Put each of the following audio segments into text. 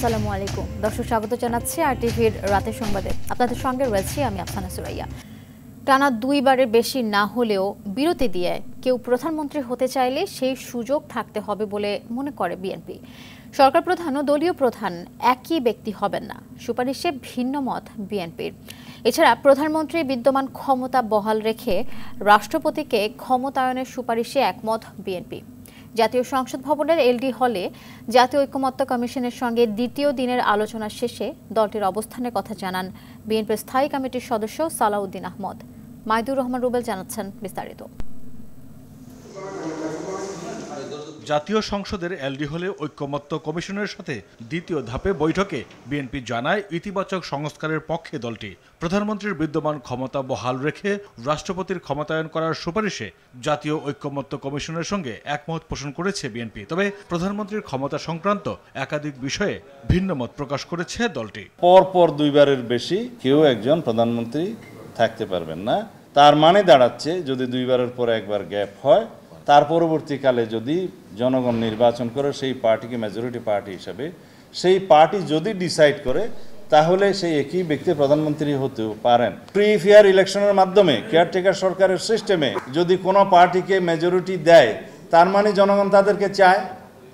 আসসালামু আলাইকুম দর্শক, স্বাগত জানাচ্ছি আরটিভির রাতের সংবাদে। আপনাদের সঙ্গে রয়েছি আমি আফসানা সুরাইয়া। টানা দুইবারের বেশি না হলেও বিরতি দিয়ে কেউ প্রধানমন্ত্রী হতে চাইলে সেই সুযোগ থাকতে হবে বলে মনে করে বিএনপি। সরকার প্রধান ও দলীয় প্রধান একই ব্যক্তি হবেন না, সুপারিশে ভিন্ন মত বিএনপির। এছাড়া প্রধানমন্ত্রী বিদ্যমান ক্ষমতা বহাল রেখে রাষ্ট্রপতিকে ক্ষমতায়নের সুপারিশে একমত বিএনপি। জাতীয় সংসদ ভবনের এলডি হলে জাতীয় ঐকমত্য কমিশনের সঙ্গে দ্বিতীয় দিনের আলোচনা শেষে দলটির অবস্থানের কথা জানান বিএনপির স্থায়ী কমিটির সদস্য সালাউদ্দিন আহমদ। মাইদুর রহমান রুবেল জানাচ্ছেন বিস্তারিত। জাতীয় সংসদের এলডি হলে ঐকমত্য কমিশনের সাথে দ্বিতীয় ধাপে বৈঠকে বিএনপি জানায় ইতিবাচক সংস্কারের পক্ষে দলটি। প্রধানমন্ত্রীর বিদ্যমান ক্ষমতা বহাল রেখে রাষ্ট্রপতির ক্ষমতায়ন করার সুপারিশে জাতীয় ঐকমত্য কমিশনের সঙ্গে একমত পোষণ করেছে বিএনপি। তবে প্রধানমন্ত্রীর ক্ষমতা সংক্রান্ত একাধিক বিষয়ে ভিন্ন মত প্রকাশ করেছে দলটি। পরপর দুইবারের বেশি কেউ একজন প্রধানমন্ত্রী থাকতে পারবেন না। তার মানে দাঁড়াচ্ছে যদি দুইবারের পর একবার গ্যাপ হয়, তার পরবর্তীকালে যদি জনগণ নির্বাচন করে সেই পার্টিকে মেজরিটি পার্টি হিসাবে, সেই পার্টি যদি ডিসাইড করে তাহলে সেই একই ব্যক্তি প্রধানমন্ত্রী হতেও পারেন। ফ্রি ফেয়ার ইলেকশনের মাধ্যমে কেয়ারটেকার সরকারের সিস্টেমে যদি কোনো পার্টিকে মেজরিটি দেয়, তার মানে জনগণ তাদেরকে চায়,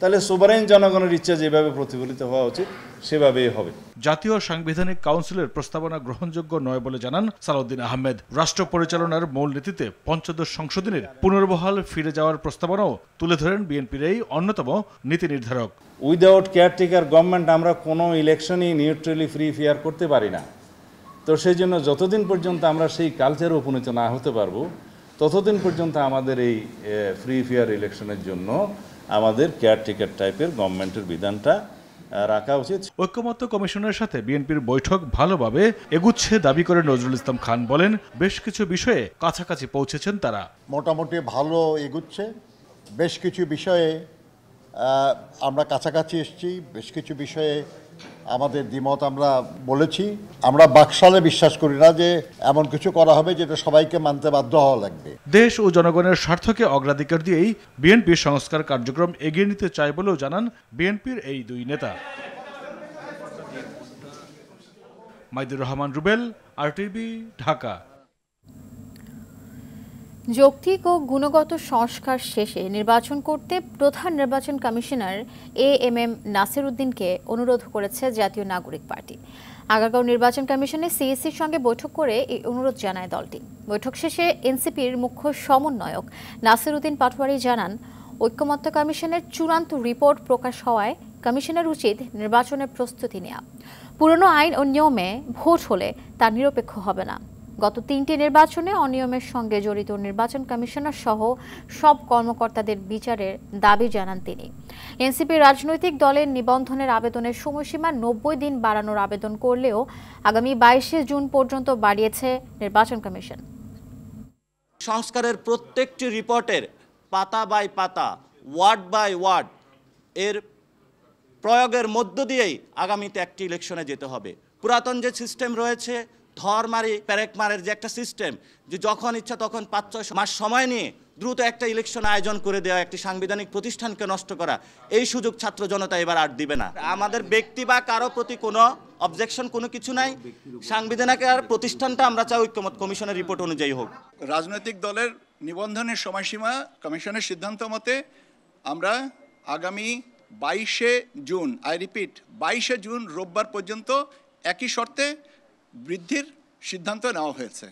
তাহলে সোভারেন জনগণের ইচ্ছা যেভাবে প্রতিফলিত হওয়া উচিত সেভাবেই হবে। জাতীয় সাংবিধানিক কাউন্সিলের প্রস্তাবনা গ্রহণযোগ্য নয় বলে জানান সালাউদ্দিন আহমেদ। রাষ্ট্র পরিচালনার মূল নীতিতে পঞ্চদশ সংশোধনের পুনর্বহাল ফিরে যাওয়ার প্রস্তাবনাও তুলে ধরেন বিএনপির এই অন্যতম নীতি নির্ধারক। উইদাউট কেয়ারটেকার গভর্নমেন্ট আমরা কোনো ইলেকশনই নিউট্রালি ফ্রি ফেয়ার করতে পারি না। তো সেই জন্য যতদিন পর্যন্ত আমরা সেই কালচারে উপনীত না হতে পারবো, ততদিন পর্যন্ত আমাদের এই ফ্রি ফেয়ার ইলেকশনের জন্য আমাদের কেয়ারটেকার টাইপের গভর্নমেন্টের বিধানটা রাখা উচিত। ঐকমত্য কমিশনের সাথে বিএনপির বৈঠক ভালোভাবে এগুচ্ছে দাবি করে নজরুল ইসলাম খান বলেন, বেশ কিছু বিষয়ে কাছাকাছি পৌঁছেছেন তারা। মোটামুটি ভালো এগুচ্ছে, বেশ কিছু বিষয়ে আমরা কাছাকাছি এসেছি, বেশ কিছু বিষয়ে আমাদের দ্বিমত আমরা বলেছি। আমরা বাকশালে বিশ্বাস করি না যে এমন কিছু করা হবে যেটা সবাইকে মানতে বাধ্য হওয়া লাগবে। দেশ ও জনগণের স্বার্থকে অগ্রাধিকার দিয়েই বিএনপির সংস্কার কার্যক্রম এগিয়ে নিতে চায় বলেও জানান বিএনপির এই দুই নেতা। মাইদুর রহমান রুবেল, আরটিভি, ঢাকা। যৌক্তিক ও গুণগত সংস্কার শেষে নির্বাচন করতে প্রধান নির্বাচন কমিশনার এএমএম নাসির উদ্দিনকে অনুরোধ করেছে জাতীয় নাগরিক পার্টি। আগারগাঁও নির্বাচন কমিশনে সিইসির সঙ্গে বৈঠক করে এই অনুরোধ জানায় দলটি। বৈঠক শেষে এনসিপির মুখ্য সমন্বয়ক নাসির উদ্দিন পাটোয়ারি জানান, ঐকমত্য কমিশনের চূড়ান্ত রিপোর্ট প্রকাশ হওয়ায় কমিশনের উচিত নির্বাচনের প্রস্তুতি নেওয়া। পুরনো আইন ও নিয়মে ভোট হলে তা নিরপেক্ষ হবে না। গত 3টি নির্বাচনে অনিয়মের সঙ্গে জড়িত নির্বাচন কমিশনার সহ সব কর্মকর্তাদের বিচারের দাবি জানান তিনি। এনসিপি রাজনৈতিক দলের নিবন্ধনের আবেদনের সময়সীমা 90 দিন বাড়ানোর আবেদন করলেও আগামী 22 জুন পর্যন্ত বাড়িয়েছে নির্বাচন কমিশন। সংস্কারের প্রত্যেকটি রিপোর্টের পাতা বাই পাতা, ওয়ার্ড বাই ওয়ার্ড এর প্রয়োগের মধ্য দিয়েই আগামীতে একটি ইলেকশনে যেতে হবে। পুরাতন যে সিস্টেম রয়েছে, ধরমারি প্যারেকমারের যে একটা সিস্টেম, যে যখন ইচ্ছা তখন 5-6 মাস সময় নিয়ে দ্রুত একটা ইলেকশন আয়োজন করে দেওয়া, একটি সাংবিধানিক প্রতিষ্ঠানকে নষ্ট করা, এই সুযোগ ছাত্র জনতা এবার আর দিবে না। আমাদের ব্যক্তি বা কারো প্রতি কোনো অবজেকশন, কোনো কিছু নাই। সাংবিধানিক প্রতিষ্ঠানটা আমরা চাই ঐকমত্য কমিশনের রিপোর্ট অনুযায়ী হোক। রাজনৈতিক দলের নিবন্ধনের সময়সীমা কমিশনের সিদ্ধান্ত মতে আমরা আগামী 22 জুন, আই রিপিট 22 জুন রোববার পর্যন্ত একই শর্তে বৃদ্ধির সিদ্ধান্ত নেওয়া হয়েছে।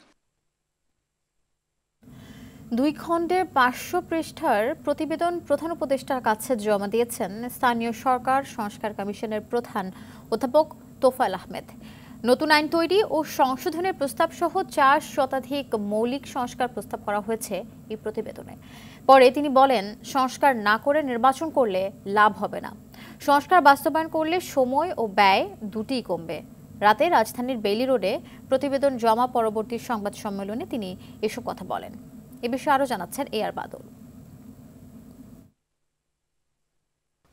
2 খণ্ডের 500 পৃষ্ঠার প্রতিবেদন প্রধান উপদেষ্টার কাছে জমা দিয়েছেন স্থানীয় সরকার সংস্কার কমিশনের প্রধান অধ্যাপক তোফায়েল আহমেদ। নতুন আইন তৈরি ও সংশোধনের প্রস্তাব সহ 4 শতাধিক মৌলিক সংস্কার প্রস্তাব করা হয়েছে এই প্রতিবেদনে। পরে তিনি বলেন, সংস্কার না করে নির্বাচন করলে লাভ হবে না। সংস্কার বাস্তবায়ন করলে সময় ও ব্যয় দুটিই কমবে। রাতে রাজধানীর বেইলি রোডে প্রতিবেদন জমা পরবর্তী সংবাদ সম্মেলনে তিনি এসব কথা বলেন। এ বিষয়ে আরও জানাচ্ছেন এআর বাদল।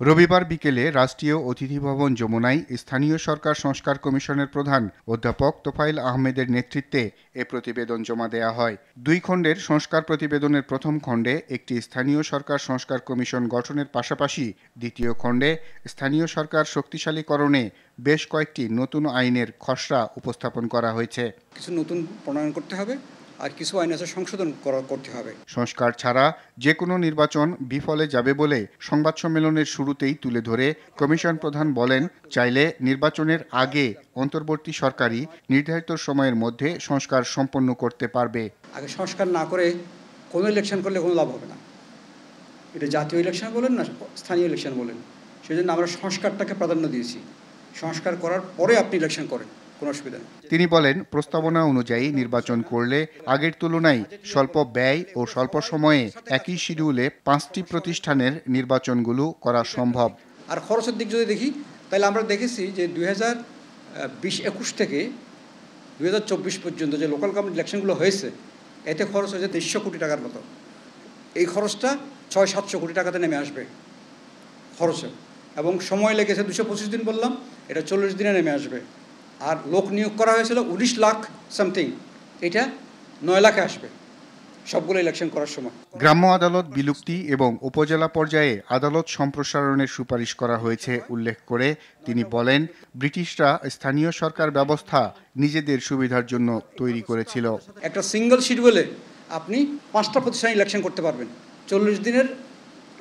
রবিবার বিকেলে রাষ্ট্রীয় অতিথি ভবন যমুনায় স্থানীয় সরকার সংস্কার কমিশনের প্রধান অধ্যাপক তোফায়েল আহমেদের নেতৃত্বে এ প্রতিবেদন জমা দেয়া হয়। 2 খণ্ডের সংস্কার প্রতিবেদনের প্রথম খণ্ডে একটি স্থানীয় সরকার সংস্কার কমিশন গঠনের পাশাপাশি দ্বিতীয় খণ্ডে স্থানীয় সরকার শক্তিশালীকরণে বেশ কয়েকটি নতুন আইনের খসড়া উপস্থাপন করা হয়েছে। কিছু নতুন প্রণয়ন করতে হবে আর কিছু আইন আছে সংশোধন করতে হবে। সংস্কার ছাড়া যে কোনো নির্বাচন বিফলে যাবে বলে সংবাদ সম্মেলনের শুরুতেই তুলে ধরে কমিশন প্রধান বলেন, চাইলে নির্বাচনের আগে অন্তর্বর্তী সরকারই নির্ধারিত সময়ের মধ্যে সংস্কার সম্পন্ন করতে পারবে। আগে সংস্কার না করে কোনো ইলেকশন করলে কোনো লাভ হবে না। এটা জাতীয় ইলেকশন বলেন না স্থানীয় ইলেকশন বলেন, সেই জন্য আমরা সংস্কারটাকে প্রাধান্য দিয়েছি। সংস্কার করার পরে আপনি ইলেকশন করেন, কোনো অসুবিধা নেই। তিনি বলেন, প্রস্তাবনা অনুযায়ী নির্বাচন করলে আগের তুলনায় স্বল্প ব্যয় ও স্বল্প সময়ে একই শিডিউলে 5টি প্রতিষ্ঠানের নির্বাচনগুলো করা সম্ভব। আর খরচের দিক যদি দেখি তাহলে আমরা দেখেছি যে 2020-21 থেকে 2024 পর্যন্ত যে লোকাল গভর্নমেন্ট ইলেকশনগুলো হয়েছে এতে খরচ হয়েছে 300 কোটি টাকার মতো। এই খরচটা 600-700 কোটি টাকাতে নেমে আসবে খরচে, এবং সময় লেগেছে 225 দিন বললাম, এটা 40 দিনে নেমে আসবে। আর লোক নিয়োগ করা হয়েছিল 19 লাখ সামথিং, এটা 9 লাখে আসবে সবগুলো ইলেকশন করার সময়। গ্রাম্য আদালত বিলুপ্তি এবং উপজেলা পর্যায়ে আদালত সম্প্রসারণের সুপারিশ করা হয়েছে উল্লেখ করে তিনি বলেন, ব্রিটিশরা স্থানীয় সরকার ব্যবস্থা নিজেদের সুবিধার জন্য তৈরি করেছিল। একটা সিঙ্গল শিডিউলে আপনি 5টা প্রতিষ্ঠান ইলেকশন করতে পারবেন। 40 দিনের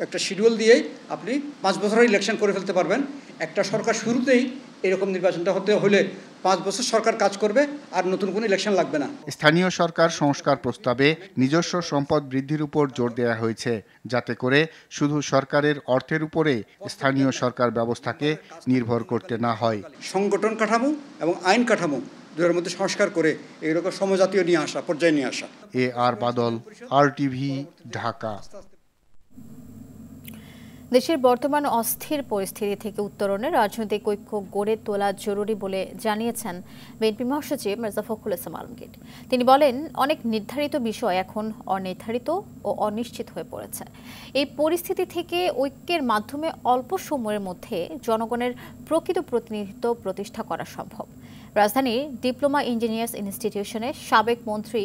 একটা শিডিউল দিয়েই আপনি 5 বছরের ইলেকশন করে ফেলতে পারবেন। একটা সরকার শুরুতেই এরকম নির্বাচনটা হতে হলে 5 বছর সরকার কাজ করবে আর নতুন কোনো ইলেকশন লাগবে না। স্থানীয় সরকার সংস্কার প্রস্তাবে নিজস্ব সম্পদ বৃদ্ধির উপর জোর দেওয়া হয়েছে, যাতে করে শুধু সরকারের অর্থের উপরে স্থানীয় সরকার ব্যবস্থাকে নির্ভর করতে না হয়। সংগঠন কাঠামো এবং আইন কাঠামো দুটোর মধ্যে সংস্কার করে এইরকম সমজাতীয় নিয়ে আসা, পর্যায়ে নিয়ে আসা। আর বাদল, RTV, ঢাকা। দেশের বর্তমান অস্থির পরিস্থিতি থেকে উত্তরণে রাজনৈতিক ঐক্য গড়ে তোলা জরুরি বলে জানিয়েছেন বিএনপি মহাসচিব মির্জা ফখরুল ইসলাম আলমগীর। তিনি বলেন, অনেক নির্ধারিত বিষয় এখন অনির্ধারিত ও অনিশ্চিত হয়ে পড়েছে। এই পরিস্থিতি থেকে ঐক্যের মাধ্যমে অল্প সময়ের মধ্যে জনগণের প্রকৃত প্রতিনিধিত্ব প্রতিষ্ঠা করা সম্ভব। রাজধানীর ডিপ্লোমা ইঞ্জিনিয়ার্স ইনস্টিটিউশনে সাবেক মন্ত্রী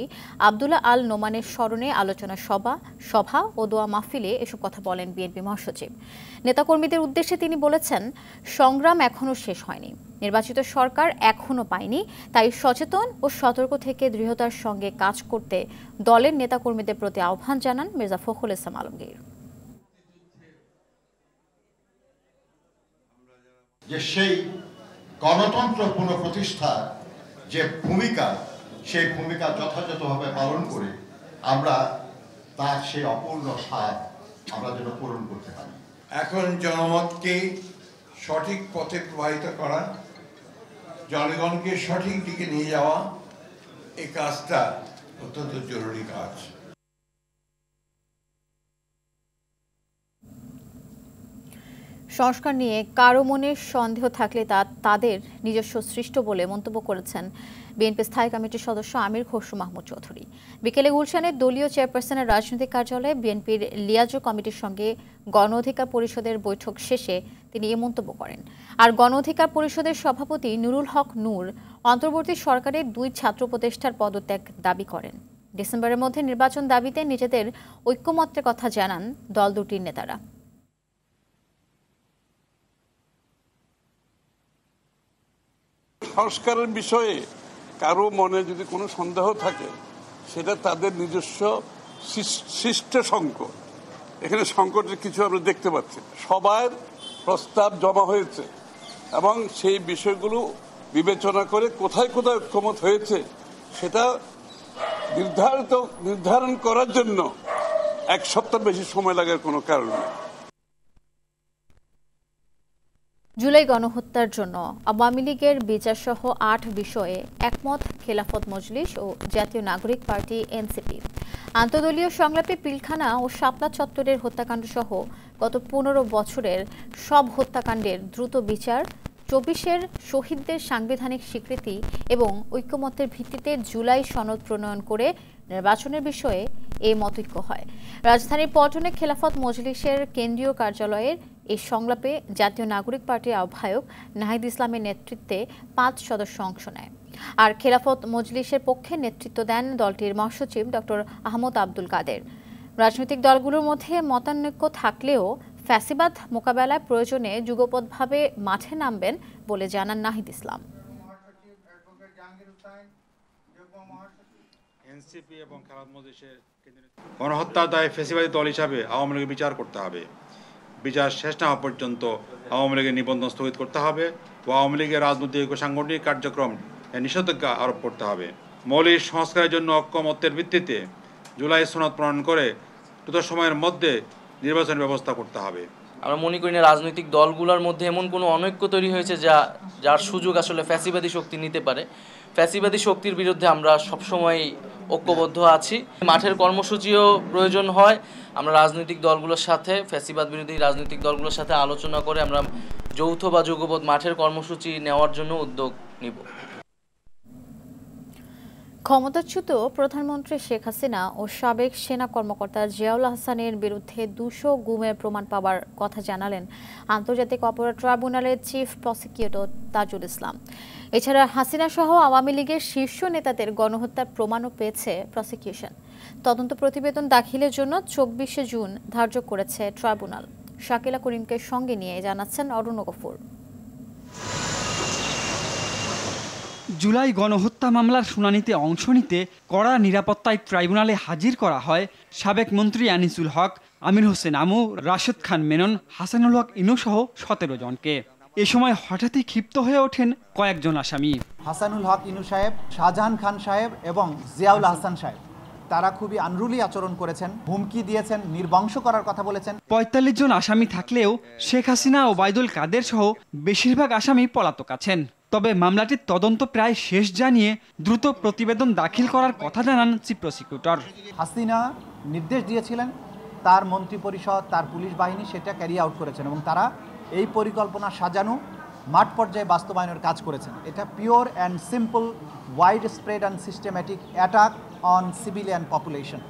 আব্দুল্লাহ আল নোমানের স্মরণে আলোচনা সভা ও দোয়া মাহফিলে এসব কথা বলেন বিএনপি মহাসচিব। নেতাকর্মীদের উদ্দেশ্যে তিনি বলেছেন, সংগ্রাম এখনও শেষ হয়নি, নির্বাচিত সরকার এখনও পায়নি, তাই সচেতন ও সতর্ক থেকে দৃঢ়তার সঙ্গে কাজ করতে দলের নেতাকর্মীদের প্রতি আহ্বান জানান মির্জা ফখরুল ইসলাম আলমগীর। সেই গণতন্ত্র পুনঃপ্রতিষ্ঠার যে ভূমিকা, সেই ভূমিকা যথাযথভাবে পালন করে আমরা তার সেই অপূর্ণ স্বাদ আমরা যেন পূরণ করতে পারি। এখন জনমতকে সঠিক পথে প্রবাহিত করা, জনগণকে সঠিক দিকে নিয়ে যাওয়া, এই কাজটা অত্যন্ত জরুরি কাজ। সংস্কার নিয়ে কারো মনে সন্দেহ থাকলে তা তাদের নিজস্ব সৃষ্ট বলে মন্তব্য করেছেন বিএনপি স্থায়ী কমিটির সদস্য আমির খসরু মাহমুদ চৌধুরী। বিকেলে গুলশানের দলীয় চেয়ারপারসনের রাজনৈতিক কার্যালয়ে বিএনপির লিয়াজো কমিটির সঙ্গে গণ অধিকার পরিষদের বৈঠক শেষে তিনি এ মন্তব্য করেন। আর গণ অধিকার পরিষদের সভাপতি নুরুল হক নূর অন্তর্বর্তী সরকারের 2 ছাত্র উপদেষ্টার পদত্যাগ দাবি করেন। ডিসেম্বরের মধ্যে নির্বাচন দাবিতে নিজেদের ঐক্যমত্যের কথা জানান দল দুটির নেতারা। সংস্কারের বিষয়ে কারো মনে যদি কোনো সন্দেহ থাকে, সেটা তাদের নিজস্ব সৃষ্ট সংকট। এখানে সংকটের কিছু আমরা দেখতে পাচ্ছি। সবার প্রস্তাব জমা হয়েছে এবং সেই বিষয়গুলো বিবেচনা করে কোথায় কোথায় ঐক্যমত হয়েছে সেটা নির্ধারণ করার জন্য 1 সপ্তাহ বেশি সময় লাগার কোনো কারণ নেই। জুলাই গণহত্যার জন্য আওয়ামী লীগের বিচারসহ 8 বিষয়ে একমত খেলাফত মজলিস ও জাতীয় নাগরিক পার্টি এনসিপি। আন্তদলীয় সংলাপে পিলখানা ও শাপলা চত্বরের হত্যাকাণ্ড সহ গত 15 বছরের সব হত্যাকাণ্ডের দ্রুত বিচার, 24-এর শহীদদের সাংবিধানিক স্বীকৃতি এবং ঐক্যমত্যের ভিত্তিতে জুলাই সনদ প্রণয়ন করে নির্বাচনের বিষয়ে এই মতৈক্য হয়। রাজধানীর পল্টনে খেলাফত মজলিসের কেন্দ্রীয় কার্যালয়ের এই সংলাপে জাতীয় নাগরিক পার্টির আহ্বায়ক নাহিদ ইসলামের নেতৃত্বে 5 সদস্য অংশ নেয়। আর খেলাফত মজলিসের পক্ষে নেতৃত্ব দেন দলটির মহাসচিব ডক্টর আহমদ আব্দুল কাদের। রাজনৈতিক দলগুলোর মধ্যে মতানৈক্য থাকলেও ফ্যাসিবাদ মোকাবেলায় প্রয়োজনে যুগপৎভাবে মাঠে নামবেন বলে জানান নাহিদ ইসলাম। গণহত্যার দায়ে ফ্যাসিবাদী দল হিসাবে আওয়ামী লীগের বিচার করতে হবে। বিচার শেষ না হওয়া পর্যন্ত আওয়ামী লীগের নিবন্ধন স্থগিত করতে হবে ও আওয়ামী লীগের রাজনৈতিক ও সাংগঠনিক কার্যক্রম নিষেধাজ্ঞা আরোপ করতে হবে। মৌলিক সংস্কারের জন্য ঐকমত্যের ভিত্তিতে জুলাই সনদ প্রণয়ন করে দ্রুত সময়ের মধ্যে নির্বাচন ব্যবস্থা করতে হবে। আমরা মনে করি না রাজনৈতিক দলগুলোর মধ্যে এমন কোনো অনৈক্য তৈরি হয়েছে যার সুযোগ আসলে ফ্যাসিবাদী শক্তি নিতে পারে। ফ্যাসিবাদী শক্তির বিরুদ্ধে আমরা সবসময় ঐক্যবদ্ধ আছি। মাঠের কর্মসূচিও প্রয়োজন হয়। আমরা রাজনৈতিক দলগুলোর সাথে, ফ্যাসিবাদ বিরোধী রাজনৈতিক দলগুলোর সাথে আলোচনা করে আমরা যৌথ বা যুগপৎ মাঠের কর্মসূচি নেওয়ার জন্য উদ্যোগ নিব। ক্ষমতাচ্যুত প্রধানমন্ত্রী শেখ হাসিনা ও সাবেক সেনা কর্মকর্তা জিয়াউল আহসানের বিরুদ্ধে 200 গুমের প্রমাণ পাওয়ার কথা জানালেন আন্তর্জাতিক অপরাধ ট্রাইব্যুনালের চিফ প্রসিকিউটর তাজুল ইসলাম। এছাড়া হাসিনা সহ আওয়ামী লীগের শীর্ষ নেতাদের গণহত্যার প্রমাণও পেয়েছে প্রসিকিউশন। তদন্ত প্রতিবেদন দাখিলের জন্য 24 জুন ধার্য করেছে ট্রাইব্যুনাল। শাকিলা করিমকে সঙ্গে নিয়ে জানাচ্ছেন অরুণ গফুর। জুলাই গণহত্যা মামলার শুনানিতে অংশ নিতে কড়া নিরাপত্তায় ট্রাইব্যুনালে হাজির করা হয় সাবেক মন্ত্রী আনিসুল হক, আমির হোসেন আমু, রাশেদ খান মেনন, হাসানুল হক ইনু সহ 17 জনকে। এ সময় হঠাৎই ক্ষিপ্ত হয়ে ওঠেন কয়েকজন আসামি। হাসানুল হক ইনু সাহেব, শাহজাহান খান সাহেব এবং জিয়াউল আহসান সাহেব তারা খুবই আনরুলি আচরণ করেছেন, হুমকি দিয়েছেন, নির্বংশ করার কথা বলেছেন। 45 জন আসামি থাকলেও শেখ হাসিনা ও ওবায়দুল কাদের সহ বেশিরভাগ আসামি পলাতক আছেন। তবে মামলাটির তদন্ত প্রায় শেষ জানিয়ে দ্রুত প্রতিবেদন দাখিল করার কথা জানান চিফ প্রসিকিউটর। হাসিনা নির্দেশ দিয়েছিলেন, তার মন্ত্রিপরিষদ, তার পুলিশ বাহিনী সেটা ক্যারি আউট করেছেন এবং তারা এই পরিকল্পনা সাজানো মাঠ পর্যায়ে বাস্তবায়নের কাজ করেছেন। এটা pure and simple widespread and systematic attack on civilian population.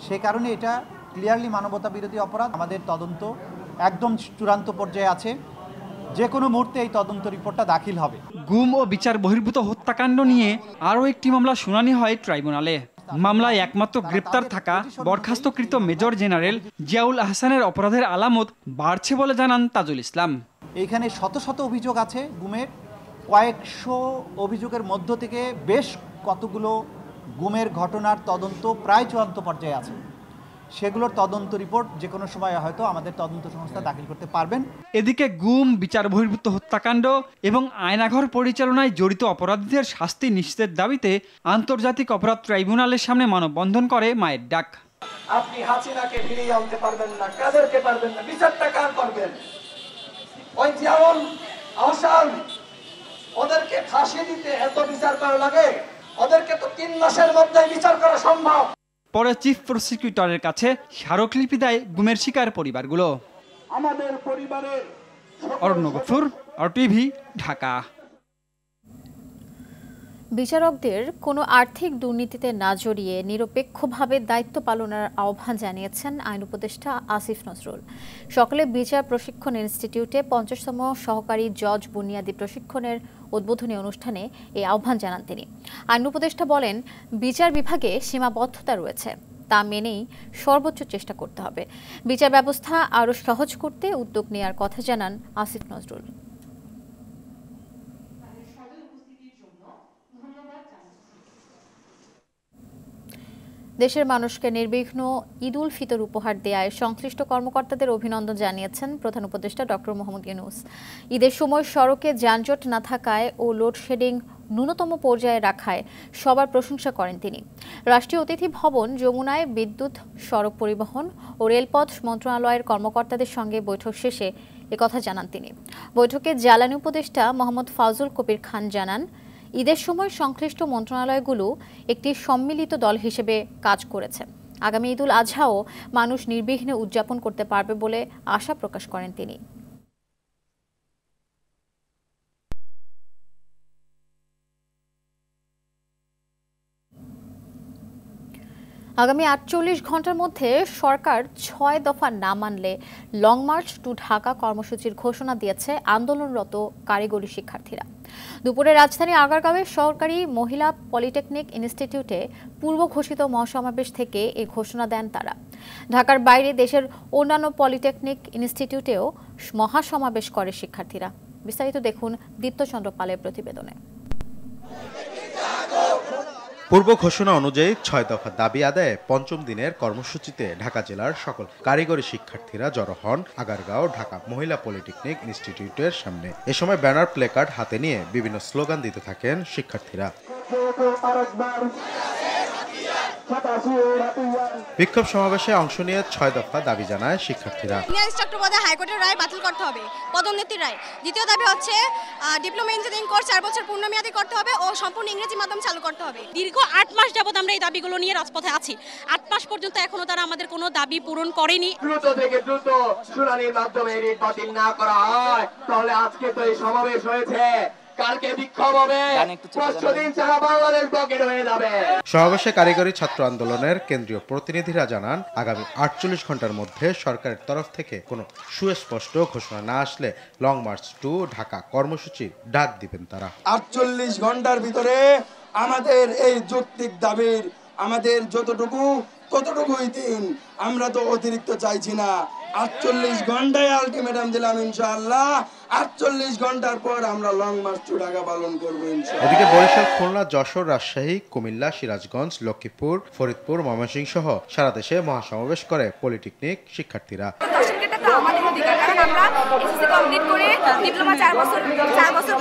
সে কারণে এটা ক্লিয়ারলি মানবতা বিরোধী অপরাধ। আমাদের তদন্ত একদম চূড়ান্ত পর্যায়ে আছে, যে কোনো মুহূর্তে এই তদন্ত রিপোর্টটা দাখিল হবে। গুম ও বিচার বহির্ভূত হত্যাকাণ্ড নিয়ে আরও একটি মামলা শুনানি হয় ট্রাইব্যুনালে। মামলায় একমাত্র গ্রেপ্তার থাকা বরখাস্তকৃত মেজর জেনারেল জিয়াউল আহসানের অপরাধের আলামত বাড়ছে বলে জানান তাজুল ইসলাম। এইখানে শত শত অভিযোগ আছে গুমের, কয়েকশো অভিযোগের মধ্য থেকে বেশ কতগুলো গুমের ঘটনার তদন্ত প্রায় চূড়ান্ত পর্যায়ে আছে। সেগুলোর তদন্ত রিপোর্ট যে কোনো সময় হয়তো আমাদের তদন্ত সংস্থা দাখিল করতে পারবেন। এদিকে গুম, বিচার বহির্ভূত হত্যাকাণ্ড এবং আয়নাঘর পরিচালনায় জড়িত অপরাধীদের শাস্তি নিশ্চিতের দাবিতে আন্তর্জাতিক অপরাধ ট্রাইব্যুনালের সামনে মানববন্ধন করে মায়ের ডাক। আপনি হাসিনাকে ফিরিয়ে আনতে পারবেন না, কাদেরকে পারবেন না, বিচারটা কার করবেন? ওই জিয়াউল আহসান, ওদেরকে ফাঁসি দিতে এত বিচার করা লাগে? ওদেরকে তো 3 মাসের মধ্যে বিচার করা সম্ভব। পরে চিফ প্রসিকিউটরের কাছে স্মারকলিপি দেয় গুমের শিকার পরিবারগুলো। আমাদের পরিবারের অরুণ গফুর, RTV, ঢাকা। বিচারকদের কোনো আর্থিক দুর্নীতিতে না জড়িয়ে নিরপেক্ষভাবে দায়িত্ব পালনের আহ্বান জানিয়েছেন আইন উপদেষ্টা আসিফ নজরুল। সকালে বিচার প্রশিক্ষণ ইনস্টিটিউটে 50তম সহকারী জজ বুনিয়াদী প্রশিক্ষণের উদ্বোধনী অনুষ্ঠানে এই আহ্বান জানান তিনি। আইন উপদেষ্টা বলেন, বিচার বিভাগে সীমাবদ্ধতা রয়েছে, তা মেনেই সর্বোচ্চ চেষ্টা করতে হবে। বিচার ব্যবস্থা আরও সহজ করতে উদ্যোগ নেওয়ার কথা জানান আসিফ নজরুল। দেশের মানুষকে নির্বিঘ্ন ঈদ উল ফিতর উপহার দেয়ায় সংশ্লিষ্ট কর্মকর্তাদের অভিনন্দন জানিয়েছেন প্রধান উপদেষ্টা ডক্টর মোহাম্মদ ইউনূস। ঈদের সময় সড়কে যানজট না থাকায় ও লোডশেডিং ন্যূনতম পর্যায়ে রাখায় সবার প্রশংসা করেন তিনি। রাষ্ট্রীয় অতিথি ভবন যমুনায় বিদ্যুৎ, সড়ক পরিবহন ও রেলপথ মন্ত্রণালয়ের কর্মকর্তাদের সঙ্গে বৈঠক শেষে একথা জানান তিনি। বৈঠকে জ্বালানি উপদেষ্টা মোহাম্মদ ফাজুল কবির খান জানান, ঈদের সময় সংশ্লিষ্ট মন্ত্রণালয়গুলো একটি সম্মিলিত দল হিসেবে কাজ করেছে। আগামী ঈদ উল আজহাও মানুষ নির্বিঘ্নে উদযাপন করতে পারবে বলে আশা প্রকাশ করেন তিনি। আগামী ৪৮ ঘন্টার মধ্যে সরকার ৬ দফা না মানলে লং মার্চ টু ঢাকা কর্মসূচির ঘোষণা দিয়েছে আন্দোলনরত কারিগরি শিক্ষার্থীরা। দুপুরে রাজধানী আগারগাঁওয়ের সরকারি মহিলা পলিটেকনিক ইনস্টিটিউটে পূর্ব ঘোষিত মহাসমাবেশ থেকে এই ঘোষণা দেন তারা। ঢাকার বাইরে দেশের অন্যান্য পলিটেকনিক ইনস্টিটিউটেও মহাসমাবেশ করে শিক্ষার্থীরা। বিস্তারিত দেখুন দীপ্তচন্দ্র পালের প্রতিবেদনে। পূর্ব ঘোষণা অনুযায়ী ৬ দফা দাবি আদায়ে পঞ্চম দিনের কর্মসূচিতে ঢাকা জেলার সকল কারিগরি শিক্ষার্থীরা জড়ো হন আগারগাঁও ঢাকা মহিলা পলিটেকনিক ইনস্টিটিউটের সামনে। এ সময় ব্যানার প্লেকার্ড হাতে নিয়ে বিভিন্ন স্লোগান দিতে থাকেন শিক্ষার্থীরা। বিক্ষোভ সমাবেশে অংশ নিয়ে ৬ দফা দাবি জানায় শিক্ষার্থীরা। হাইকোর্টের রায় বাতিল করতে হবে, পদোন্নতির রায়। দ্বিতীয় দাবি হচ্ছে ডিপ্লোমা ইঞ্জিনিয়ারিং কোর্স ৪ বছর পূর্ণমেয়াদী করতে হবে ও সম্পূর্ণ ইংরেজি মাধ্যম চালু করতে হবে। দীর্ঘ ৮ মাস যাবত আমরা এই দাবিগুলো নিয়ে রাজপথে আছি। ৮ মাস পর্যন্ত এখনো তারা আমাদের কোনো দাবি পূরণ করেনি। দ্রুত থেকে দ্রুত শুনানির মাধ্যমে রিট বাতিল না করা হয় তাহলে আজকে তো এই সমাবেশ হয়েছে, কালকে বিক্ষোভ হবে, ৫ দিন ছাড়া বাংলাদেশ ব্লকেড হয়ে যাবে। সমাবেশে কারিগরি ছাত্র আন্দোলনের কেন্দ্রীয় প্রতিনিধিরা জানান, আগামী ৪৮ ঘন্টার মধ্যে সরকারের তরফ থেকে কোনো সুস্পষ্ট ঘোষণা না আসলে লং মার্চ টু ঢাকা কর্মসূচির ডাক দিবেন তারা। ৪৮ ঘন্টার ভিতরে আমাদের এই যৌক্তিক দাবির আমাদের ততটুকুই দিন, আমরা তো অতিরিক্ত চাইছি না। ৪৮ ঘন্টায় আলটিমেটাম দিলাম ইনশাআল্লাহ। ৪৮ ঘন্টার পর আমরা লং মার্চ টু ঢাকা পালন করব ইনশাআল্লাহ। এদিকে বরিশাল, খুলনা, যশোর, রাজশাহী, কুমিল্লা, সিরাজগঞ্জ, লক্ষ্মীপুর, ফরিদপুর, ময়মনসিংহ সহ সারা দেশে মহাসমাবেশ করে পলিটেকনিক শিক্ষার্থীরা। আমাদের অধিকার, কারণ আমরা এসএসসি কমপ্লিট করে ডিপ্লোমা ৪ বছর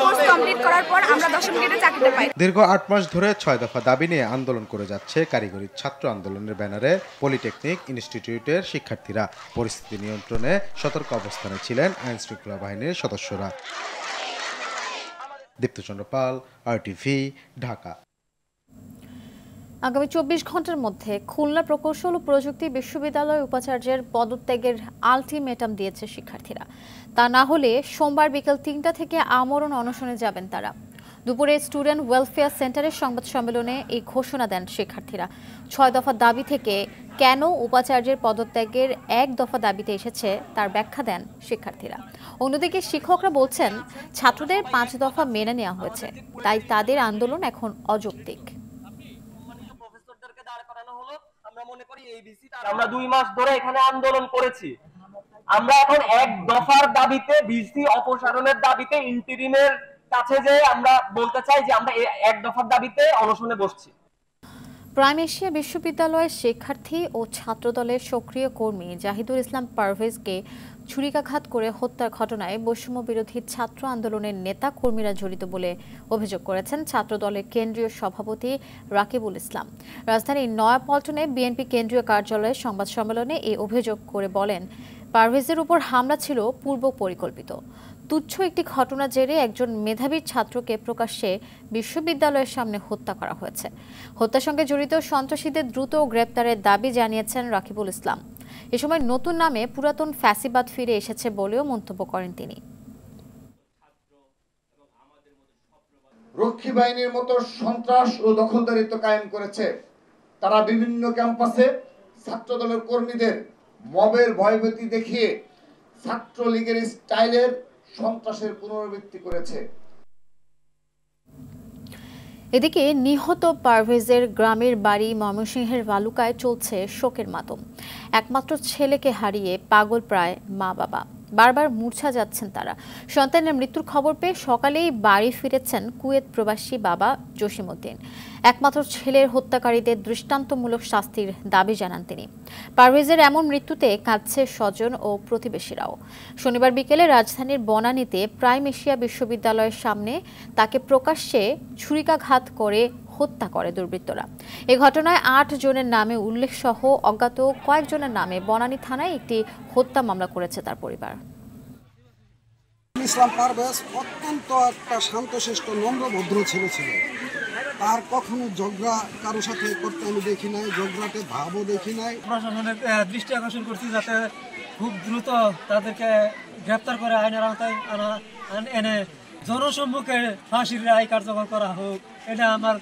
কোর্স কমপ্লিট করার পর আমরা ১০ম গ্রেডে চাকরিটা পাই। দীর্ঘ ৮ মাস ধরে ৬ দফা দাবি নিয়ে আন্দোলন করে যাচ্ছে কারিগরি ছাত্র আন্দোলনের ব্যানারে পলিটেকনিক ইনস্টিটিউটের শিক্ষার্থীরা। পরিস্থিতি নিয়ন্ত্রণে সতর্ক অবস্থানে ছিলেন আইন শৃঙ্খলা বাহিনীর সদস্যরা। দীপ্তচন্দ্র পাল, RTV, ঢাকা। আগামী ২৪ ঘন্টার মধ্যে খুলনা প্রকৌশল ও প্রযুক্তি বিশ্ববিদ্যালয় উপাচার্যের পদত্যাগের আলটিমেটাম দিয়েছে শিক্ষার্থীরা। তা না হলে সোমবার বিকেল ৩টা থেকে আমরণ অনশনে যাবেন তারা। দুপুরে স্টুডেন্ট ওয়েলফেয়ার সেন্টারের সংবাদ সম্মেলনে এই ঘোষণা দেন শিক্ষার্থীরা। ৬ দফা দাবি থেকে কেন উপাচার্যের পদত্যাগের ১ দফা দাবিতে এসেছে তার ব্যাখ্যা দেন শিক্ষার্থীরা। অন্যদিকে শিক্ষকরা বলছেন, ছাত্রদের ৫ দফা মেনে নেওয়া হয়েছে, তাই তাদের আন্দোলন এখন অযৌক্তিক। আমরা ২ মাস ধরে এখানে আন্দোলন করেছি। আমরা এখন ১ দফার দাবিতে, ভিসি অপসারণের দাবিতে ইন্টারিমের কাছে যে আমরা বলতে চাই যে আমরা ১ দফার দাবিতে অনশনে বসছি। প্রাইম এশিয়া বিশ্ববিদ্যালয়ের শিক্ষার্থী ও ছাত্রদলের সক্রিয় কর্মী জাহিদুল ইসলাম পারভেজকে ছুরিকাঘাত করে হত্যার ঘটনায় বৈষম্য বিরোধী ছাত্র আন্দোলনের নেতা কর্মীরা জড়িত বলে অভিযোগ করেছেন ছাত্রদলের কেন্দ্রীয় সভাপতি রাকিবুল ইসলাম। রাজধানীর নয়াপল্টনে বিএনপি কেন্দ্রীয় কার্যালয়ে সংবাদ সম্মেলনে এই অভিযোগ করে বলেন, পারভেজের উপর হামলা ছিল পূর্ব পরিকল্পিত। তুচ্ছ একটি ঘটনার জেরে একজন মেধাবী ছাত্রকে প্রকাশ্যে বিশ্ববিদ্যালয়ের সামনে হত্যা করা হয়েছে। হত্যার সঙ্গে জড়িত সন্ত্রাসীদের দ্রুত গ্রেপ্তারের দাবি জানিয়েছেন রাকিবুল ইসলাম। এ সময় নতুন নামে পুরাতন ফ্যাসিবাদ ফিরে এসেছে বলেও মন্তব্য করেন তিনি। রক্ষী বাহিনীর মতো সন্ত্রাস ও দখলদারিত্ব কায়েম করেছে। তারা বিভিন্ন ক্যাম্পাসে ছাত্রদলের কর্মীদের মবের ভয়ভীতি দেখিয়ে ছাত্রলীগের স্টাইলের সন্ত্রাসের পুনরাবৃত্তি করেছে। এদিকে নিহত পারভেজের গ্রামের বাড়ি ময়মনসিংহের বালুকায় চলছে শোকের মাতম। একমাত্র ছেলেকে হারিয়ে পাগল প্রায় মা বাবা। বারবার মূর্ছা যাচ্ছেন তারা। সন্তানের মৃত্যুর খবর পেয়ে সকালেই বাড়ি ফিরেছেন কুয়েত প্রবাসী বাবা জসিমউদ্দিন। একমাত্র ছেলের হত্যাকারীদের দৃষ্টান্তমূলক শাস্তির দাবি জানান তিনি। পারভেজের এমন মৃত্যুতে কাঁদছে স্বজন ও প্রতিবেশীরাও। শনিবার বিকেলে রাজধানীর বনানীতে প্রাইম এশিয়া বিশ্ববিদ্যালয়ের সামনে তাকে প্রকাশ্যে ছুরিকাঘাত করে হত্যা করে দুর্বৃত্তরা। এ ঘটনায় ৮ জনের নামে উল্লেখ সহ অজ্ঞাত কয়েকজনের নামে বনানী থানায় একটি হত্যা মামলা করেছে তার পরিবার। ইসলাম পারভেজ অত্যন্ত একটা শান্তশিষ্ট নম্র ভদ্র ছেলে ছিল। তার কখনো ঝগড়া কারোর সাথে করতে আমি দেখি নাই, ঝগড়াতে ভাবও দেখি নাই। প্রশাসনের দৃষ্টি আকর্ষণ করছি যাতে খুব দ্রুত তাদেরকে গ্রেপ্তার করে আইনের আওতায় এনে জনসম্মুখে ফাঁসির রায় কার্যকর করা হোক, এটা আমার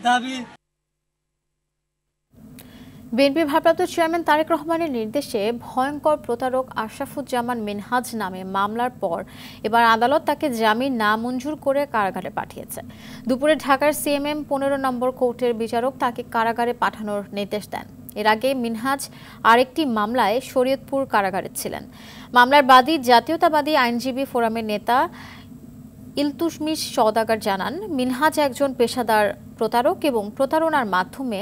দাবি। বিএনপি ভারপ্রাপ্ত চেয়ারম্যান তারেক রহমানের নির্দেশে ভয়ঙ্কর প্রতারক আশরাফুজ্জামান মিনহাজ নামে মামলার পর এবার আদালত তাকে জামিন না মঞ্জুর করে কারাগারে পাঠিয়েছে। দুপুরে ঢাকার সিএমএম 15 নম্বর কোর্টের বিচারক তাকে কারাগারে পাঠানোর নির্দেশ দেন। এর আগে মিনহাজ আরেকটি মামলায় শরীয়তপুর কারাগারে ছিলেন। মামলার বাদী জাতীয়তাবাদী আইনজীবী ফোরামের নেতা ইলতুৎমিশ সওদাগর জানান, মিনহাজ একজন পেশাদার প্রতারক এবং প্রতারণার মাধ্যমে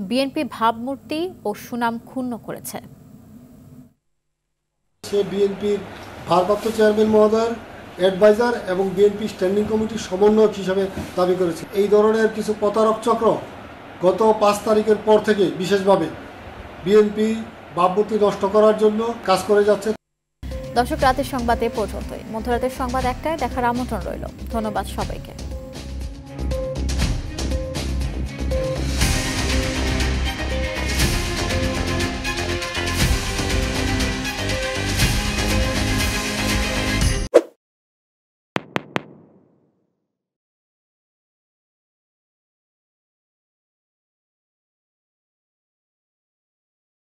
বিএনপি ভাবমূর্তি ও সুনাম ক্ষুণ্ণ করেছে। সে বিএনপির ভারপ্রাপ্ত চেয়ারম্যান মহোদয়ের অ্যাডভাইজার এবং বিএনপি স্ট্যান্ডিং কমিটির সমন্বয়ক হিসাবে দাবি করেছে। এই ধরনের কিছু প্রতারক চক্র গত 5 তারিখের পর থেকে বিশেষভাবে বিএনপি ভাবমূর্তি নষ্ট করার জন্য কাজ করে যাচ্ছে। দর্শক, রাতের সংবাদে পর্যন্তই। মধ্যরাতের সংবাদ 1টায় দেখার আমন্ত্রণ রইল। ধন্যবাদ সবাইকে।